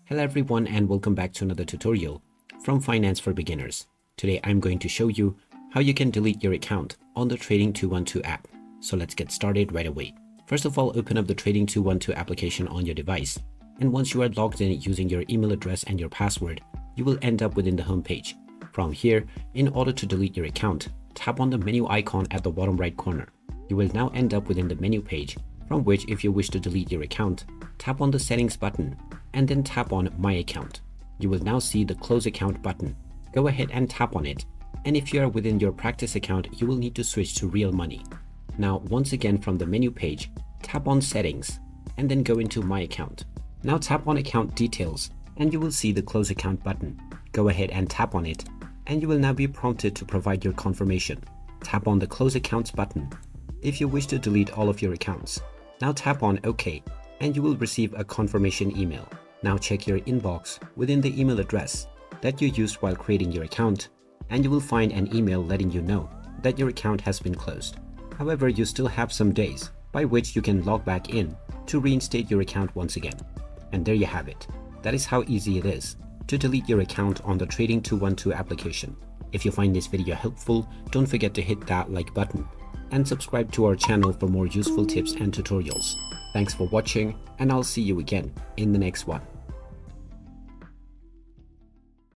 Hello everyone and welcome back to another tutorial from Finance for Beginners. Today I'm going to show you how you can delete your account on the Trading 212 app. So let's get started right away. First of all, open up the Trading 212 application on your device. And once you are logged in using your email address and your password, you will end up within the home page. From here, in order to delete your account, tap on the menu icon at the bottom right corner. You will now end up within the menu page, from which if you wish to delete your account, tap on the settings button and then tap on My Account. You will now see the Close Account button. Go ahead and tap on it. And if you are within your practice account, you will need to switch to real money. Now, once again from the menu page, tap on Settings and then go into My Account. Now tap on Account Details and you will see the Close Account button. Go ahead and tap on it and you will now be prompted to provide your confirmation. Tap on the Close Accounts button. If you wish to delete all of your accounts, now tap on OK and you will receive a confirmation email. Now check your inbox within the email address that you used while creating your account and you will find an email letting you know that your account has been closed. However, you still have some days by which you can log back in to reinstate your account once again. And there you have it. That is how easy it is to delete your account on the Trading 212 application. If you find this video helpful, don't forget to hit that like button and subscribe to our channel for more useful tips and tutorials. Thanks for watching and I'll see you again in the next one.